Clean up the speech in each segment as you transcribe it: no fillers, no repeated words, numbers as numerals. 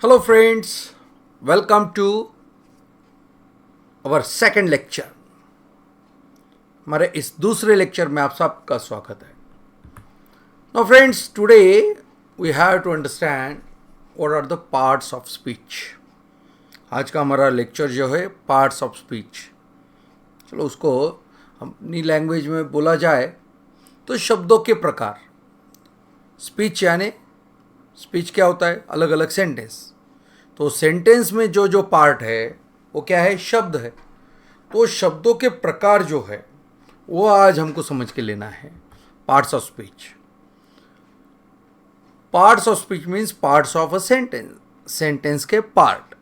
Hello friends, welcome to our second lecture. हमारे इस दूसरे लेक्चर में आप सबका स्वागत है. Now friends, today we have to understand what are the parts of speech. आज का हमारा लेक्चर जो है पार्ट्स ऑफ स्पीच. चलो उसको अपनी लैंग्वेज में बोला जाए तो शब्दों के प्रकार. स्पीच यानी स्पीच क्या होता है? अलग अलग सेंटेंस. तो सेंटेंस में जो जो पार्ट है वो क्या है? शब्द है. तो शब्दों के प्रकार जो है वो आज हमको समझ के लेना है. Parts of speech. Parts of speech means parts of a sentence. Sentence के पार्ट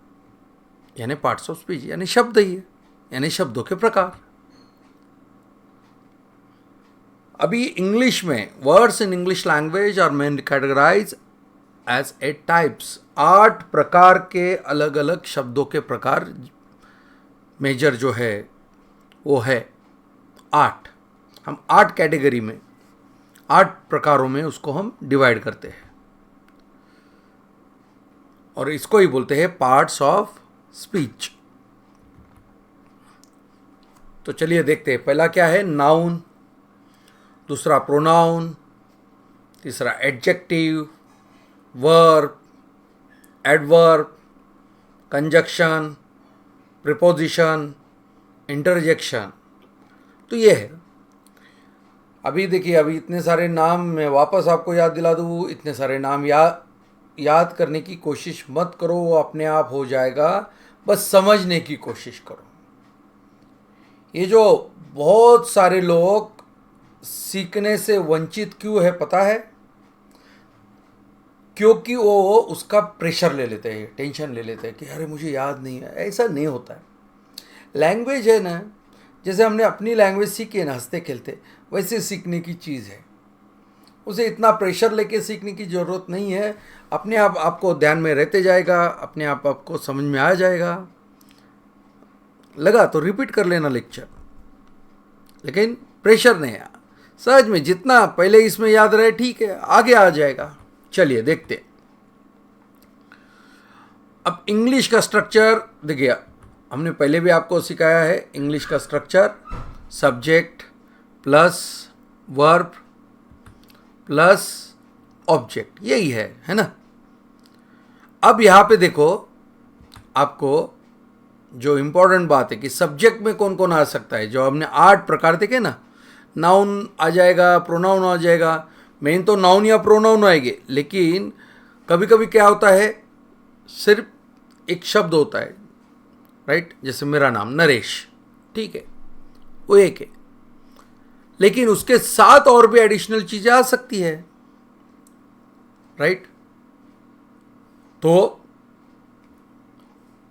यानी पार्ट्स ऑफ स्पीच यानी शब्द ही है, यानी शब्दों के प्रकार. अभी इंग्लिश में words in English language are main categorize as 8 types. 8 प्रकार के अलग अलग शब्दों के प्रकार मेजर जो है वो है 8. हम 8 कैटेगरी में 8 प्रकारों में उसको हम डिवाइड करते हैं और इसको ही बोलते हैं पार्ट्स ऑफ स्पीच. तो चलिए देखते हैं. पहला क्या है? नाउन. दूसरा प्रोनाउन. तीसरा adjective, verb, adverb, conjunction, preposition, interjection. तो ये है. अभी देखिए, अभी इतने सारे नाम मैं वापस आपको याद दिला दूँ. इतने सारे नाम याद करने की कोशिश मत करो, वो अपने आप हो जाएगा. बस समझने की कोशिश करो. ये जो बहुत सारे लोग सीखने से वंचित क्यों है पता है? क्योंकि वो उसका प्रेशर ले लेते हैं, टेंशन ले लेते हैं कि अरे मुझे याद नहीं है. ऐसा नहीं होता है. लैंग्वेज है ना, जैसे हमने अपनी लैंग्वेज सीखी है ना हंसते खेलते, वैसे सीखने की चीज़ है. उसे इतना प्रेशर लेके सीखने की ज़रूरत नहीं है. अपने आप आपको ध्यान में रहते जाएगा, अपने आप आपको समझ में आ जाएगा. लगा तो रिपीट कर लेना लेक्चर, लेकिन प्रेशर नहीं है. सहज में जितना पहले इसमें याद रहे ठीक है, आगे आ जाएगा. चलिए देखते. अब इंग्लिश का स्ट्रक्चर देखिए, हमने पहले भी आपको सिखाया है. इंग्लिश का structure subject plus verb plus object, यही है ना. अब यहाँ पे देखो, आपको जो इम्पोर्टेंट बात है कि सब्जेक्ट में कौन कौन आ सकता है. जो हमने 8 प्रकार देखे ना, नाउन आ जाएगा, प्रोनाउन आ जाएगा. मेन तो नाउन या प्रोनाउन आएंगे, लेकिन कभी कभी क्या होता है, सिर्फ एक शब्द होता है. राइट, जैसे मेरा नाम नरेश, ठीक है, वो एक है, लेकिन उसके साथ और भी एडिशनल चीजें आ सकती है. राइट, तो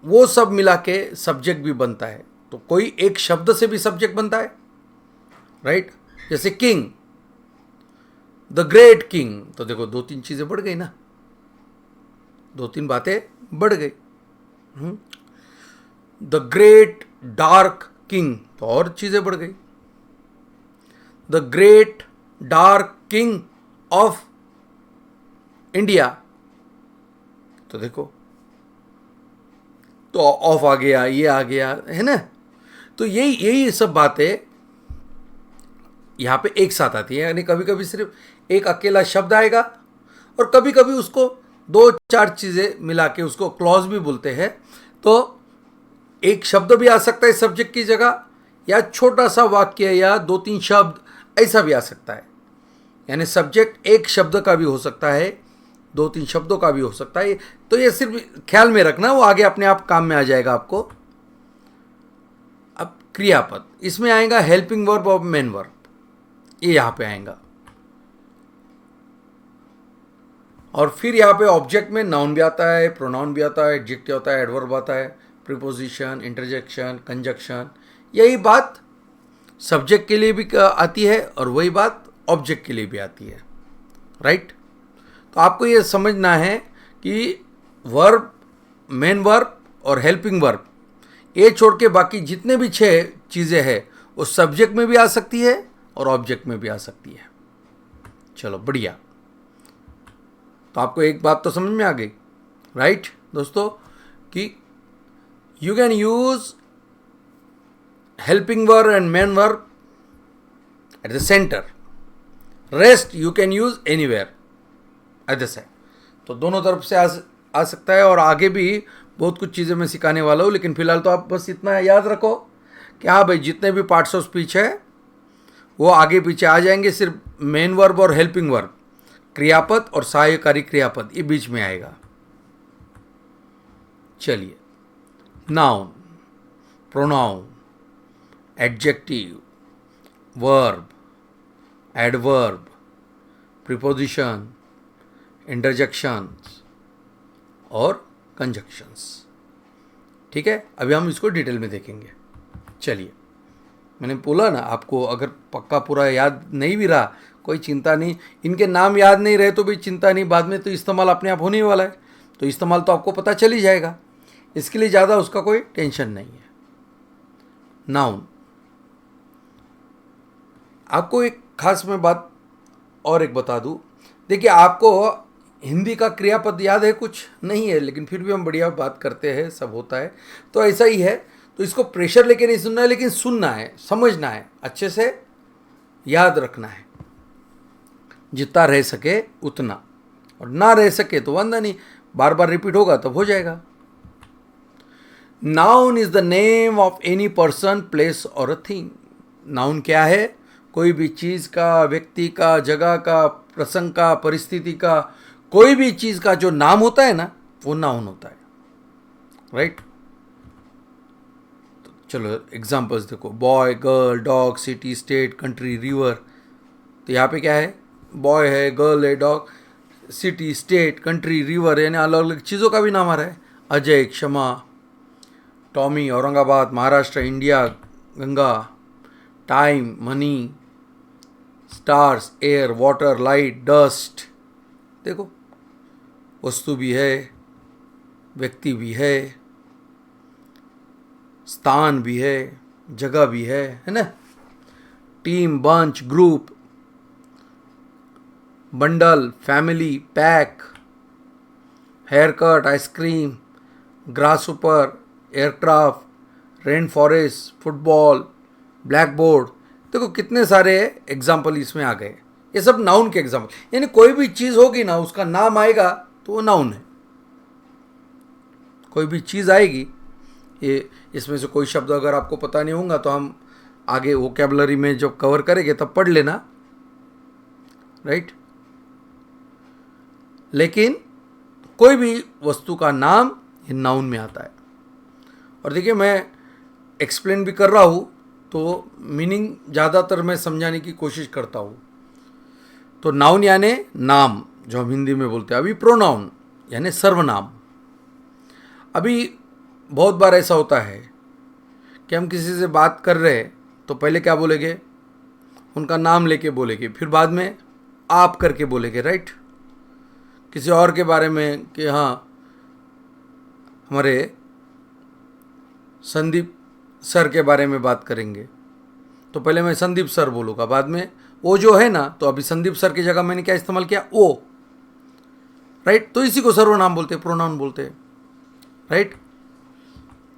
वो सब मिला के सब्जेक्ट भी बनता है. तो कोई एक शब्द से भी सब्जेक्ट बनता है. राइट, जैसे किंग, द ग्रेट किंग. तो देखो 2-3 चीजें बढ़ गई ना, 2-3 बातें बढ़ गई. द ग्रेट डार्क किंग, तो और चीजें बढ़ गई. The great dark king of India, तो देखो, तो ऑफ आ गया, ये आ गया, है ना. तो यही सब बातें यहाँ पे एक साथ आती है. यानी कभी कभी सिर्फ एक अकेला शब्द आएगा और कभी कभी उसको 2-4 चीज़ें मिला के उसको क्लॉज भी बोलते हैं. तो एक शब्द भी आ सकता है सब्जेक्ट की जगह, या छोटा सा वाक्य या 2-3 शब्द ऐसा भी आ सकता है. यानी सब्जेक्ट एक शब्द का भी हो सकता है, 2-3 शब्दों का भी हो सकता है. तो ये सिर्फ ख्याल में रखना, वो आगे अपने आप काम में आ जाएगा आपको. अब क्रियापद, इसमें आएगा हेल्पिंग वर्ब और मेन वर्ब, ये यहाँ पे आएगा. और फिर यहाँ पे ऑब्जेक्ट में नाउन भी आता है, प्रोनाउन भी आता है, एडजेक्टिव आता है, एडवर्ब आता है, प्रीपोजिशन, इंटरजेक्शन, कंजक्शन. यही बात सब्जेक्ट के लिए भी आती है और वही बात ऑब्जेक्ट के लिए भी आती है. राइट, तो आपको ये समझना है कि वर्ब, मेन वर्ब और हेल्पिंग वर्ब, ये छोड़ के बाकी जितने भी 6 चीज़ें हैं वो सब्जेक्ट में भी आ सकती है और ऑब्जेक्ट में भी आ सकती है. चलो बढ़िया. तो आपको एक बात तो समझ में आ गई. राइट, दोस्तों कि you can use helping verb and main verb at the centre, rest you can use anywhere at the side. तो दोनों तरफ से आ सकता है, और आगे भी बहुत कुछ चीज़ें मैं सिखाने वाला हूँ, लेकिन फिलहाल तो आप बस इतना याद रखो कि हाँ भाई, जितने भी पार्ट्स ऑफ स्पीच है वो आगे पीछे आ जाएंगे, सिर्फ मेन वर्ब और हेल्पिंग वर्ब, क्रियापद और सहायकारी क्रियापद, ये बीच में आएगा। चलिए, noun, pronoun, adjective, verb, adverb, preposition, interjections और कंजक्शंस। ठीक है, अभी हम इसको डिटेल में देखेंगे। चलिए, मैंने बोला ना आपको, अगर पक्का पूरा याद नहीं भी रहा कोई चिंता नहीं, इनके नाम याद नहीं रहे तो भी चिंता नहीं, बाद में तो इस्तेमाल अपने आप होने ही वाला है, तो इस्तेमाल तो आपको पता चल ही जाएगा, इसके लिए ज़्यादा उसका कोई टेंशन नहीं है। नाउन, आपको एक खास मैं बात और एक बता दूं, देखिए आपको हिंदी का क्रियापद याद है कुछ नहीं है, लेकिन फिर भी हम बढ़िया बात करते हैं, सब होता है, तो ऐसा ही है। तो इसको प्रेशर लेके नहीं सुनना है, लेकिन सुनना है, समझना है, अच्छे से याद रखना है, जितना रह सके उतना, और ना रह सके तो वांदा नहीं, बार बार रिपीट होगा तब हो जाएगा। Noun is the name of any person, place और अ थिंग। नाउन क्या है? कोई भी चीज़ का, व्यक्ति का, जगह का, प्रसंग का, परिस्थिति का, कोई भी चीज़ का जो नाम होता है ना, वो नाउन होता है, राइट? तो चलो एग्जांपल्स देखो, boy, girl, dog, city, state, country, river. तो यहाँ पे क्या है? बॉय है, गर्ल है, dog, city, state, country, river, यानी अलग अलग चीज़ों का भी नाम आ रहा है। अजय, क्षमा, Tommy, Aurangabad, Maharashtra, India, Ganga, time, money, stars, air, water, light, dust. देखो, वस्तु भी है, व्यक्ति भी है, स्थान भी है, जगह भी है ना? Team, bunch, group, bundle, family, pack, haircut, ice cream, grass ऊपर, aircraft, rain forest, football, blackboard. देखो कितने सारे एग्जाम्पल इसमें आ गए, ये सब नाउन के एग्जाम्पल। यानी कोई भी चीज़ होगी ना, उसका नाम आएगा तो वो नाउन है। कोई भी चीज़ आएगी, ये इसमें से कोई शब्द अगर आपको पता नहीं होगा तो हम आगे वोकैबुलरी में जब कवर करेंगे तब पढ़ लेना, राइट? लेकिन कोई भी वस्तु का नाम ये नाउन में आता है। और देखिए, मैं एक्सप्लेन भी कर रहा हूँ तो मीनिंग ज़्यादातर मैं समझाने की कोशिश करता हूँ। तो नाउन यानी नाम, जो हम हिंदी में बोलते हैं। अभी प्रोनाउन यानी सर्वनाम। अभी बहुत बार ऐसा होता है कि हम किसी से बात कर रहे हैं तो पहले क्या बोलेंगे? उनका नाम लेके बोलेंगे, फिर बाद में आप करके बोलेंगे, राइट? किसी और के बारे में कि हाँ, हमारे संदीप सर के बारे में बात करेंगे तो पहले मैं संदीप सर बोलूँगा, बाद में वो जो है ना, तो अभी संदीप सर की जगह मैंने क्या इस्तेमाल किया? ओ, राइट? तो इसी को सर्वनाम बोलते हैं, प्रोनाउन बोलते हैं, राइट?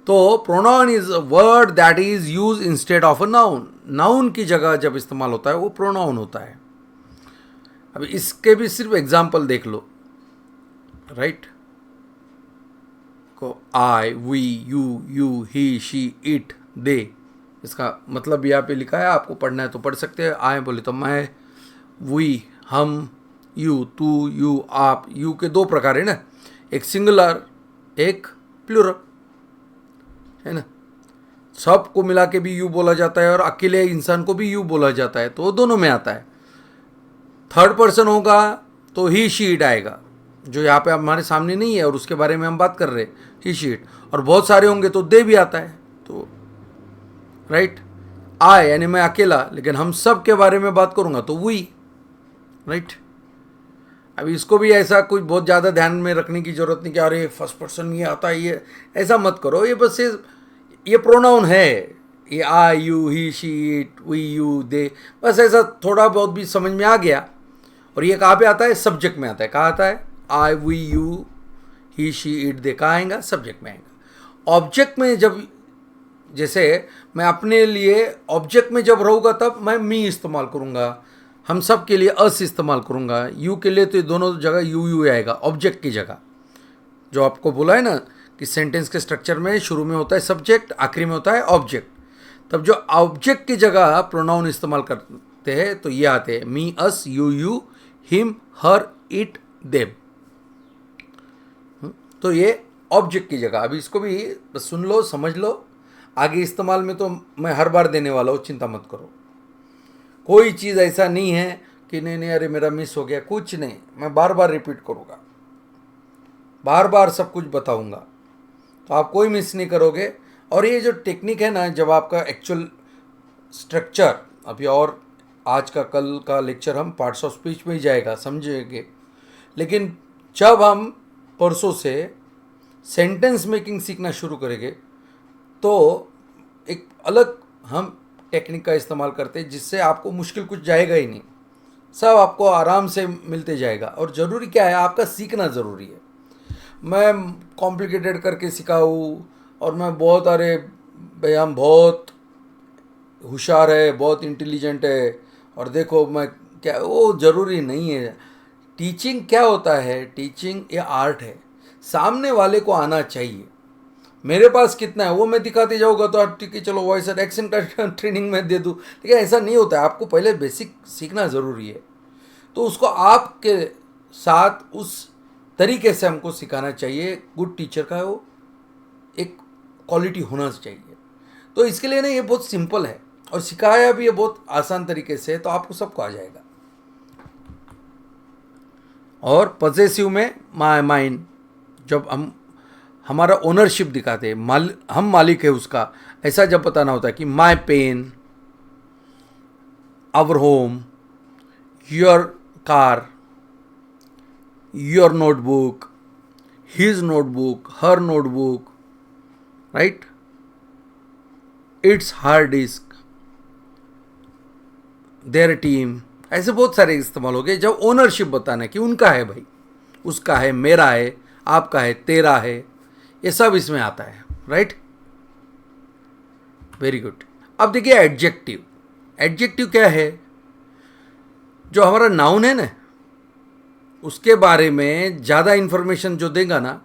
तो pronoun is a word that is use instead of a noun. Noun की जगह जब इस्तेमाल होता है वो प्रोनाउन होता है। अब इसके भी सिर्फ एग्जाम्पल देख लो, राइट? को I, we, you, he, she, it, they, इसका मतलब यहाँ पे लिखा है, आपको पढ़ना है तो पढ़ सकते हैं। आई बोले तो मैं, वी हम, यू तू, यू आप। यू के दो प्रकार है ना, एक सिंगुलर, एक प्लूरल, है ना? सबको मिला के भी यू बोला जाता है और अकेले इंसान को भी यू बोला जाता है, तो वो दोनों में आता है। थर्ड पर्सन होगा तो ही शी इट आएगा, जो यहाँ पे हमारे सामने नहीं है और उसके बारे में हम बात कर रहे हैं, ही शी इट। और बहुत सारे होंगे तो दे भी आता है, तो राइट? आई यानी मैं अकेला, लेकिन हम सब के बारे में बात करूँगा तो वी, राइट? अब इसको भी ऐसा कुछ बहुत ज़्यादा ध्यान में रखने की जरूरत नहीं कि अरे फर्स्ट पर्सन ये आता है, ये ऐसा मत करो। ये बस ये प्रोनाउन है, ये I, you, he, she, it, we, you, they, बस ऐसा थोड़ा बहुत भी समझ में आ गया। और ये कहाँ पे आता है? सब्जेक्ट में आता है। कहाँ आता है? I, we, you, he she it they कहाँ आएगा, सब्जेक्ट में आएगा। ऑब्जेक्ट में जब, जैसे मैं अपने लिए ऑब्जेक्ट में जब रहूँगा तब मैं मी इस्तेमाल करूँगा, हम सब के लिए अस इस्तेमाल करूँगा, यू के लिए तो दोनों जगह यू आएगा ऑब्जेक्ट की जगह। जो आपको बोला है ना कि सेंटेंस के स्ट्रक्चर में शुरू में होता है सब्जेक्ट, आखिरी में होता है ऑब्जेक्ट, तब जो ऑब्जेक्ट की जगह प्रोनाउन इस्तेमाल करते हैं तो ये आते हैं me, us, you, him, her, it, them. तो ये ऑब्जेक्ट की जगह। अभी इसको भी बस सुन लो, समझ लो, आगे इस्तेमाल में तो मैं हर बार देने वाला हूँ, चिंता मत करो। कोई चीज़ ऐसा नहीं है कि नहीं अरे मेरा मिस हो गया, कुछ नहीं, मैं बार बार रिपीट करूँगा, बार बार सब कुछ बताऊँगा, तो आप कोई मिस नहीं करोगे। और ये जो टेक्निक है ना, जब आपका एक्चुअल स्ट्रक्चर अभी, और आज का कल का लेक्चर हम पार्ट्स ऑफ स्पीच में ही जाएगा, समझेंगे, लेकिन जब हम परसों से सेंटेंस मेकिंग सीखना शुरू करेंगे तो एक अलग हम टेक्निक का इस्तेमाल करते हैं, जिससे आपको मुश्किल कुछ जाएगा ही नहीं, सब आपको आराम से मिलते जाएगा। और ज़रूरी क्या है, आपका सीखना ज़रूरी है। मैं कॉम्प्लिकेटेड करके सिखाऊँ और मैं बहुत, अरे भाई हम बहुत होशियार है, बहुत इंटेलिजेंट है और देखो मैं क्या, वो ज़रूरी नहीं है। टीचिंग क्या होता है, टीचिंग ये आर्ट है, सामने वाले को आना चाहिए। मेरे पास कितना है वो मैं दिखाते जाऊँगा तो आप ठीक है चलो वॉइस और एक्सेंट का ट्रेनिंग मैं दे दूँ, लेकिन ऐसा नहीं होता है। आपको पहले बेसिक सीखना ज़रूरी है, तो उसको आपके साथ उस तरीके से हमको सिखाना चाहिए। गुड टीचर का वो एक क्वालिटी होना चाहिए। तो इसके लिए ना ये बहुत सिंपल है और सिखाया भी ये बहुत आसान तरीके से, तो आपको सबको आ जाएगा। और पॉसेसिव में माय माइन, जब हम हमारा ओनरशिप दिखाते हैं, हम मालिक है उसका, ऐसा जब बताना होता है कि my pen, our home, your car, your notebook, his notebook, her notebook, right, it's hard disk, their team, ऐसे बहुत सारे इस्तेमाल हो गए जब ओनरशिप बताना है कि उनका है भाई, उसका है, मेरा है, आपका है, तेरा है, ये सब इसमें आता है, राइट। Very good. अब देखिए एडजेक्टिव। एडजेक्टिव क्या है, जो हमारा नाउन है ना उसके बारे में ज़्यादा इंफॉर्मेशन जो देगा ना।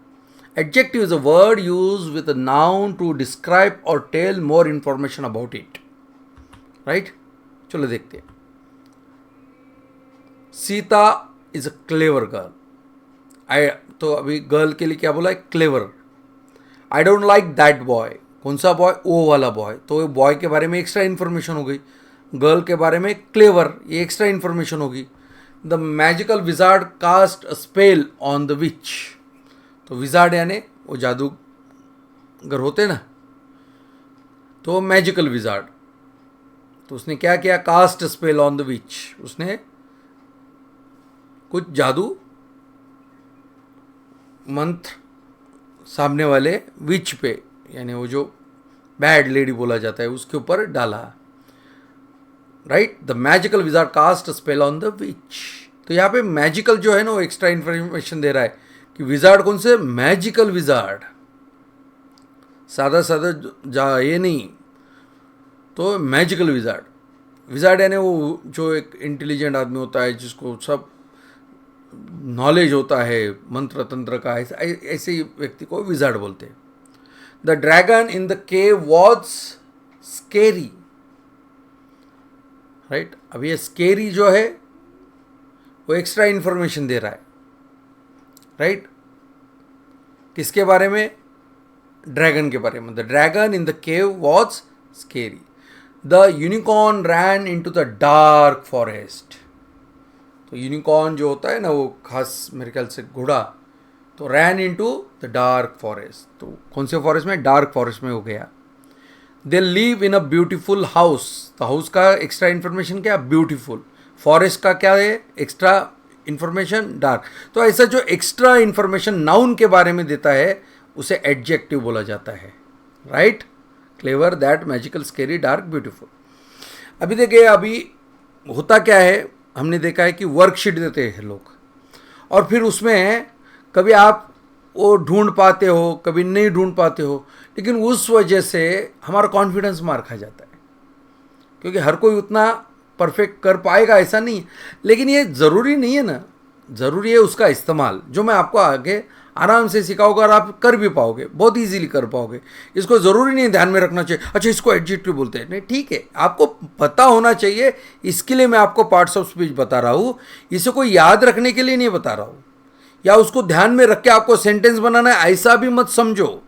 Adjective is a word use with a noun to describe और tell more information about it, right. चलो देखते हैं। Sita is a clever girl. तो अभी गर्ल के लिए क्या बोला है, clever. I don't like that boy, कौन सा बॉय, ओ वाला बॉय, तो बॉय के बारे में एक्स्ट्रा इन्फॉर्मेशन हो गई। गर्ल के बारे में क्लेवर, ये एक्स्ट्रा इन्फॉर्मेशन होगी। The magical wizard cast a spell on the witch, तो विजार्ड यानी वो जादूगर होते ना, तो मैजिकल विजार्ड, तो उसने क्या किया, cast spell on the witch, उसने कुछ जादू मंत्र सामने वाले विच पे, यानी वो जो बैड लेडी बोला जाता है उसके ऊपर डाला, right. The magical wizard cast spell on the witch. तो यहाँ पे मैजिकल जो है ना वो एक्स्ट्रा इंफॉर्मेशन दे रहा है कि विजार्ड कौन से, मैजिकल विजार्ड, सादा सादा ये नहीं, तो मैजिकल विजार्ड। विजार्ड यानी वो जो एक इंटेलिजेंट आदमी होता है जिसको सब नॉलेज होता है मंत्र तंत्र का, ऐसे ही व्यक्ति को विजार्ड बोलते हैं। The dragon in the cave was scary, right. अब ये स्केरी जो है वो एक्स्ट्रा इंफॉर्मेशन दे रहा है, राइट। किसके बारे में, ड्रैगन के बारे में। The dragon in the cave was scary. The unicorn ran into the dark forest, तो यूनिकॉर्न जो होता है ना वो खास मेरे ख्याल से घोड़ा, तो ran into the dark forest, तो कौन से फॉरेस्ट में, डार्क फॉरेस्ट में हो गया। They live in a beautiful house, तो हाउस का एक्स्ट्रा इन्फॉर्मेशन क्या, ब्यूटीफुल। फॉरेस्ट का क्या है, एक्स्ट्रा इन्फॉर्मेशन, डार्क। तो ऐसा जो एक्स्ट्रा इन्फॉर्मेशन नाउन के बारे में देता है उसे एडजेक्टिव बोला जाता है, right. Clever, that, magical, scary, dark, beautiful. अभी देखिए, अभी होता क्या है, हमने देखा है कि वर्कशीट देते हैं लोग और फिर उसमें कभी आप वो ढूंढ पाते हो, कभी नहीं ढूंढ पाते हो, लेकिन उस वजह से हमारा कॉन्फिडेंस मार खा जाता है, क्योंकि हर कोई उतना परफेक्ट कर पाएगा ऐसा नहीं है। लेकिन ये ज़रूरी नहीं है ना, ज़रूरी है उसका इस्तेमाल, जो मैं आपको आगे आराम से सिखाऊंगा और आप कर भी पाओगे, बहुत इजीली कर पाओगे। इसको ज़रूरी नहीं ध्यान में रखना चाहिए अच्छा इसको एडजेक्टिव बोलते हैं, नहीं ठीक है, आपको पता होना चाहिए, इसके लिए मैं आपको पार्ट्स ऑफ स्पीच बता रहा हूँ, इसे कोई याद रखने के लिए नहीं बता रहा हूँ, या उसको ध्यान में रख के आपको सेंटेंस बनाना है ऐसा भी मत समझो,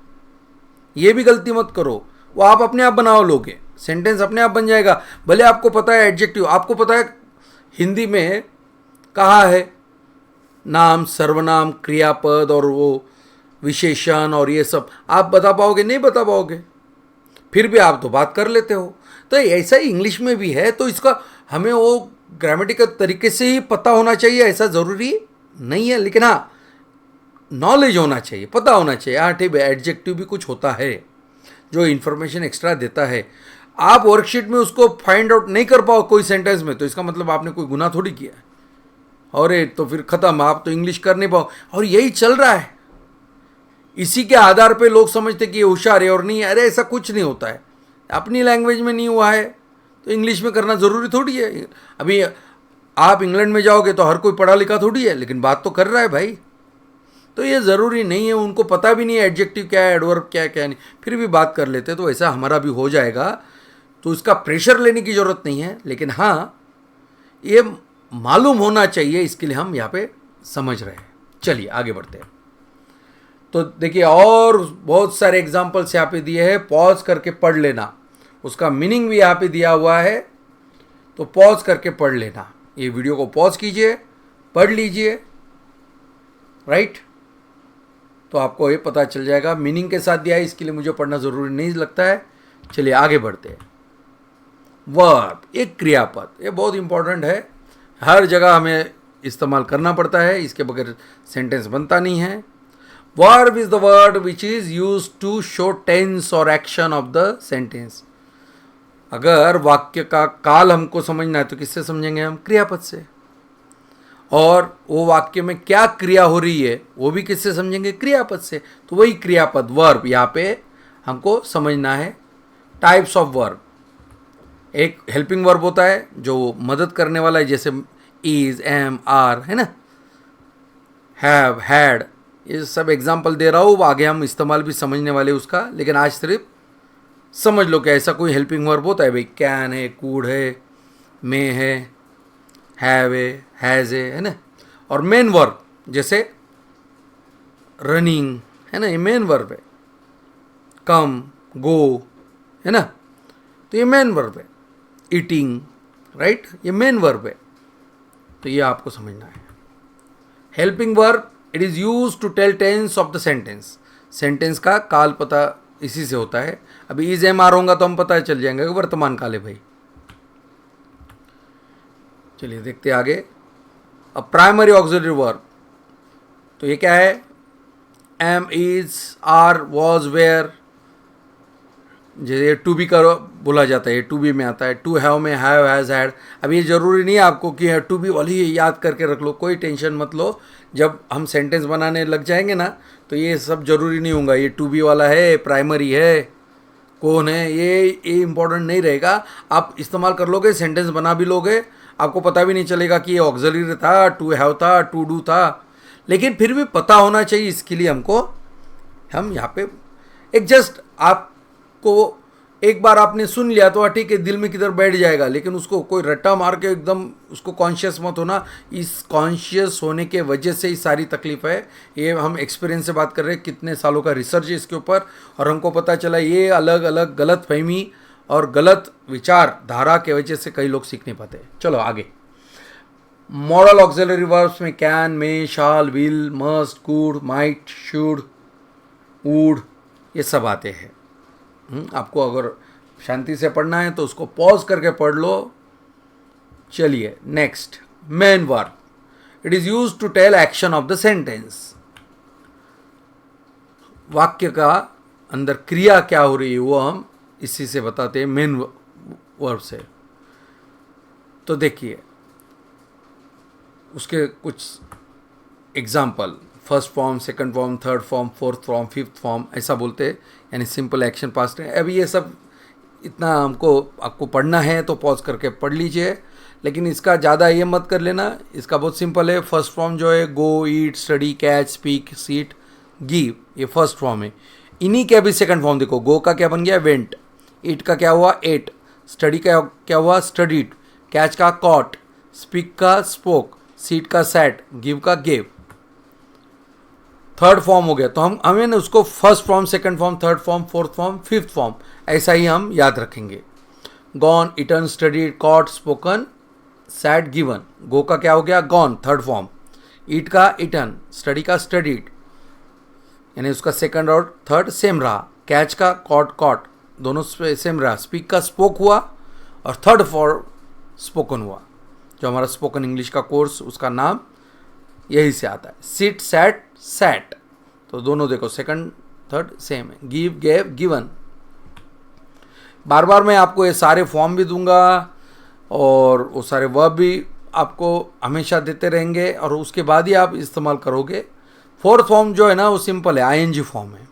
ये भी गलती मत करो। वो आप अपने आप बनाओ लोगे, सेंटेंस अपने आप बन जाएगा। भले आपको पता है एडजेक्टिव, आपको पता है हिंदी में कहा है नाम, सर्वनाम, क्रियापद और वो विशेषण और ये सब, आप बता पाओगे? नहीं बता पाओगे, फिर भी आप तो बात कर लेते हो। तो ऐसा ही इंग्लिश में भी है, तो इसका हमें वो ग्रामेटिकल तरीके से ही पता होना चाहिए ऐसा ज़रूरी नहीं है, लेकिन हाँ नॉलेज होना चाहिए, पता होना चाहिए। हाँ ठीक है, एडजेक्टिव भी कुछ होता है जो इन्फॉर्मेशन एक्स्ट्रा देता है। आप वर्कशीट में उसको फाइंड आउट नहीं कर पाओ कोई सेंटेंस में, तो इसका मतलब आपने कोई गुनाह थोड़ी किया है, और तो फिर ख़त्म, आप तो इंग्लिश कर नहीं पाओ। और यही चल रहा है, इसी के आधार पे लोग समझते कि ये होशियार है और नहीं है। अरे ऐसा कुछ नहीं होता है, अपनी लैंग्वेज में नहीं हुआ है तो इंग्लिश में करना ज़रूरी थोड़ी है। अभी आप इंग्लैंड में जाओगे तो हर कोई पढ़ा लिखा थोड़ी है, लेकिन बात तो कर रहा है भाई। तो ये ज़रूरी नहीं है, उनको पता भी नहीं है एडजेक्टिव क्या है, एडवर्ब क्या है, क्या नहीं, फिर भी बात कर लेते, तो ऐसा हमारा भी हो जाएगा। तो इसका प्रेशर लेने की ज़रूरत नहीं है, लेकिन हाँ ये मालूम होना चाहिए, इसके लिए हम यहाँ पे समझ रहे हैं। चलिए आगे बढ़ते हैं। तो देखिए और बहुत सारे एग्जाम्पल्स यहाँ पे दिए हैं, पॉज करके पढ़ लेना, उसका मीनिंग भी यहाँ पे दिया हुआ है, तो पॉज करके पढ़ लेना। ये वीडियो को पॉज कीजिए, पढ़ लीजिए, राइट, तो आपको ये पता चल जाएगा। मीनिंग के साथ दिया है, इसके लिए मुझे पढ़ना ज़रूरी नहीं लगता है। चलिए आगे बढ़ते हैं। वर्ब, एक क्रियापद, ये बहुत इंपॉर्टेंट है, हर जगह हमें इस्तेमाल करना पड़ता है, इसके बगैर सेंटेंस बनता नहीं है। Verb is the word which is use to show tense और एक्शन ऑफ द सेंटेंस। अगर वाक्य का काल हमको समझना है तो किससे समझेंगे हम? क्रियापद से। और वो वाक्य में क्या क्रिया हो रही है वो भी किससे समझेंगे? क्रियापद से। तो वही क्रियापद वर्ब यहाँ पे हमको समझना है। टाइप्स ऑफ वर्ब, एक हेल्पिंग वर्ब होता है जो मदद करने वाला है, जैसे इज, एम, आर, है ना, हैव, हैड, ये सब एग्जाम्पल दे रहा हूँ, आगे हम इस्तेमाल भी समझने वाले उसका, लेकिन आज सिर्फ समझ लो कि ऐसा कोई हेल्पिंग वर्ब होता है भाई। कैन है, कूड है, मे है, हैव हैज़ है ना। और मेन वर्ब जैसे रनिंग है ना, ये मेन वर्ब है। कम, गो है ना, तो ये मेन वर्ब है। ईटिंग, राइट, ये मेन वर्ब है। तो ये आपको समझना है। Helping verb, it is use to tell tense of the sentence. Sentence का काल पता इसी से होता है। अभी इज, एम, आर होगा तो हम पता चल जाएंगे कि वर्तमान काल है भाई। चलिए देखते आगे। अब प्राइमरी ऑक्सिलरी वर्ब, तो ये क्या है? Am, is, are, was, were, जैसे टू बी का बोला जाता है, ये टू बी में आता है। टू हैव में हैव, हैज़, हैड। अब ये ज़रूरी नहीं है आपको कि टू बी वाली याद करके रख लो, कोई टेंशन मत लो। जब हम सेंटेंस बनाने लग जाएंगे ना तो ये सब ज़रूरी नहीं होगा, ये टू बी वाला है, प्राइमरी है, कौन है, ये इंपॉर्टेंट नहीं रहेगा। आप इस्तेमाल कर लोगे, सेंटेंस बना भी लोगे, आपको पता भी नहीं चलेगा कि ये ऑक्सिलरी था, टू हैव था, टू डू था, लेकिन फिर भी पता होना चाहिए। इसके लिए हम यहाँ पे एक जस्ट आपको एक बार आपने सुन लिया तो ठीक है, दिल में किधर बैठ जाएगा, लेकिन उसको कोई रट्टा मार के एकदम उसको कॉन्शियस मत होना। इस कॉन्शियस होने के वजह से ही सारी तकलीफ है। ये हम एक्सपीरियंस से बात कर रहे हैं, कितने सालों का रिसर्च है इसके ऊपर, और हमको पता चला ये अलग अलग गलत फहमी और गलत विचारधारा के वजह से कई लोग सीख नहीं पाते। चलो आगे। मॉडल ऑक्सिलरी वर्ब्स में can, may, shall, will, must, could, might, should, would, ये सब आते हैं। आपको अगर शांति से पढ़ना है तो उसको पॉज करके पढ़ लो। चलिए next, main verb, it is use to tell action of the sentence. वाक्य का अंदर क्रिया क्या हो रही है वो हम इसी से बताते हैं, मेन वर्ब से। तो देखिए उसके कुछ example. First form, second form, third form, fourth form, fifth form, ऐसा बोलते हैं, यानी सिंपल एक्शन पास्ट है। अभी ये सब इतना आपको पढ़ना है तो पॉज करके पढ़ लीजिए, लेकिन इसका ज़्यादा ये मत कर लेना। इसका बहुत सिंपल है। फर्स्ट फॉर्म जो है go, eat, study, catch, speak, sit, give, ये फर्स्ट फॉर्म है। इन्हीं के अभी सेकंड फॉर्म देखो। गो का क्या बन गया? वेंट। ईट का क्या हुआ? एट। स्टडी का क्या हुआ? स्टडीड। कैच का कॉट। स्पीक का स्पोक। सीट का सैट। गिव का गेव। थर्ड फॉर्म हो गया। तो हमें ना उसको first form, second form, third form, fourth form, fifth form, ऐसा ही हम याद रखेंगे। Gone, eaten, studied, caught, spoken, sat, given. Go का क्या हो गया? Gone, third form. ईट का इटन। स्टडी का स्टडीड, यानी उसका सेकंड और थर्ड सेम रहा। कैच का कॉट, दोनों सेम रहा। स्पीक का स्पोक हुआ और थर्ड फॉर स्पोकन हुआ। जो हमारा स्पोकन इंग्लिश का कोर्स, उसका नाम यही से आता है, सिट, सैट, सैट। तो दोनों देखो सेकंड थर्ड सेम है। Give, gave, given. बार बार मैं आपको ये सारे फॉर्म भी दूंगा और वो सारे वर्ब भी आपको हमेशा देते रहेंगे, और उसके बाद ही आप इस्तेमाल करोगे। फोर्थ फॉर्म जो है ना वो सिंपल है, आईएनजी फॉर्म है।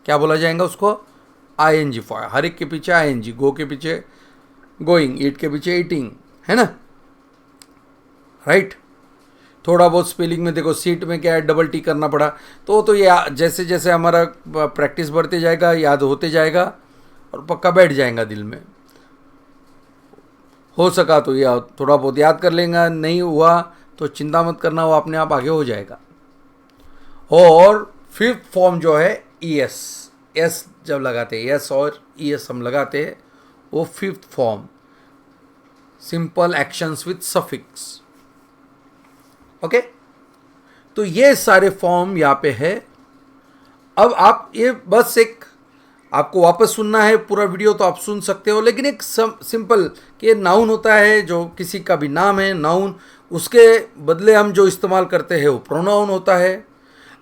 क्या बोला जाएगा उसको? ING form. हर एक के पीछे आईएनजी। गो के पीछे गोइंग, ईट के पीछे ईटिंग, है ना, राइट। थोड़ा बहुत स्पेलिंग में देखो, सीट में क्या है, डबल टी करना पड़ा, तो ये जैसे जैसे हमारा प्रैक्टिस बढ़ते जाएगा, याद होते जाएगा और पक्का बैठ जाएगा दिल में। हो सका तो या थोड़ा बहुत याद कर लेंगे, नहीं हुआ तो चिंता मत करना, वो अपने आप आगे हो जाएगा। और फिफ्थ फॉर्म जो है ईएस, एस जब लगाते हैं, एस और ईएस हम लगाते हैं, वो fifth form, simple actions with suffix. Okay, तो ये सारे फॉर्म यहाँ पे है। अब आप ये बस एक, आपको वापस सुनना है पूरा वीडियो तो आप सुन सकते हो, लेकिन एक सिंपल कि ये नाउन होता है, जो किसी का भी नाम है नाउन, उसके बदले हम जो इस्तेमाल करते हैं वो प्रोनाउन होता है।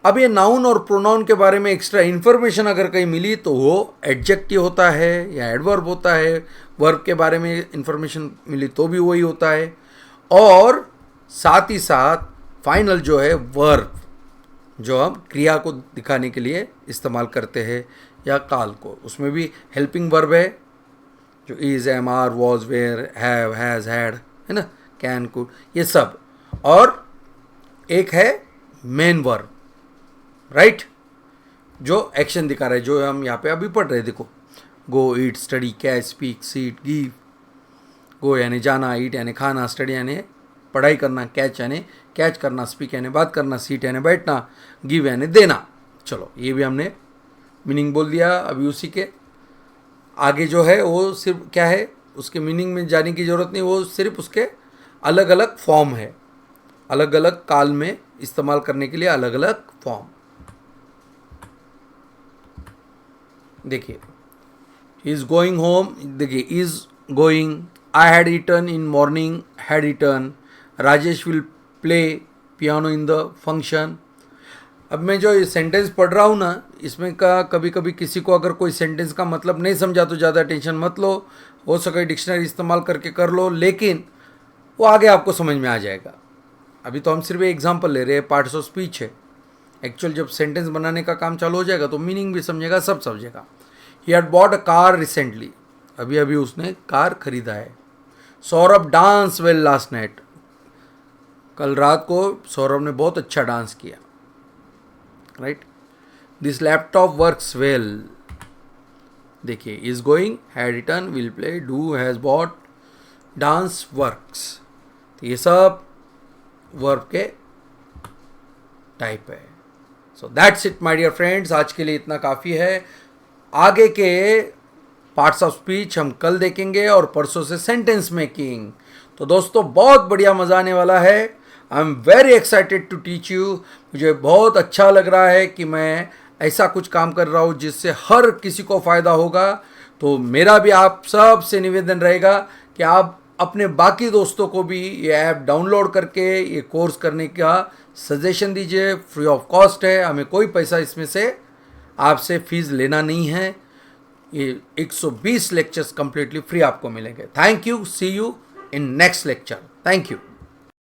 अब ये नाउन और प्रोनाउन के बारे में एक्स्ट्रा इन्फॉर्मेशन अगर कहीं मिली तो वो एडजेक्टिव होता है या एडवर्ब होता है। वर्ब के बारे में इन्फॉर्मेशन मिली तो भी वही होता है। और साथ ही साथ फाइनल जो है वर्ब, जो हम क्रिया को दिखाने के लिए इस्तेमाल करते हैं, या काल को, उसमें भी हेल्पिंग वर्ब है, जो is, am, are, was, were, have, has, had, है ना, कैन, कुड, ये सब। और एक है मेन वर्ब, राइट, जो एक्शन दिखा रहा है, जो हम यहाँ पे अभी पढ़ रहे हैं। देखो, go, eat, study, catch, speak, sit, give. Go यानी जाना, ईट यानी खाना, स्टडी यानी पढ़ाई करना, कैच यानी कैच करना, स्पीक यानी बात करना, सीट यानी बैठना, गिव यानी देना। चलो, ये भी हमने मीनिंग बोल दिया। अभी उसी के आगे जो है वो सिर्फ क्या है, उसके मीनिंग में जाने की ज़रूरत नहीं, वो सिर्फ उसके अलग अलग फॉर्म है, अलग अलग काल में इस्तेमाल करने के लिए अलग अलग फॉर्म। देखिए, इज गोइंग होम, देखिए is going, I had eaten in morning, had eaten, Rajesh will play piano in the function. अब मैं जो ये सेंटेंस पढ़ रहा हूँ ना, इसमें का कभी कभी किसी को अगर कोई सेंटेंस का मतलब नहीं समझा तो ज़्यादा टेंशन मत लो, हो सके डिक्शनरी इस्तेमाल करके कर लो, लेकिन वो आगे आपको समझ में आ जाएगा। अभी तो हम सिर्फ एग्जांपल ले रहे हैं, पार्ट्स ऑफ स्पीच है। एक्चुअल जब सेंटेंस बनाने का काम चालू हो जाएगा तो मीनिंग भी समझेगा, सब समझेगा। He had bought a car recently, अभी अभी उसने कार खरीदा है। Saurabh dance well last night, कल रात को सौरभ ने बहुत अच्छा डांस किया, right. This laptop works well, देखिए is going, had return, will play, do, has bought, dance, works, तो ये सब वर्ब के टाइप है। So that's it my dear friends, आज के लिए इतना काफ़ी है। आगे के पार्ट्स ऑफ स्पीच हम कल देखेंगे और परसों से सेंटेंस मेकिंग। तो दोस्तों बहुत बढ़िया मज़ा आने वाला है। I am very excited to teach you. मुझे बहुत अच्छा लग रहा है कि मैं ऐसा कुछ काम कर रहा हूँ जिससे हर किसी को फ़ायदा होगा। तो मेरा भी आप सब से निवेदन रहेगा कि आप अपने बाकी दोस्तों को भी ये ऐप डाउनलोड करके ये कोर्स करने का सजेशन दीजिए। फ्री ऑफ कॉस्ट है, हमें कोई पैसा इसमें से आपसे फीस लेना नहीं है। ये 120 लेक्चर्स कंप्लीटली फ्री आपको मिलेंगे। Thank you, see you in next lecture. Thank you.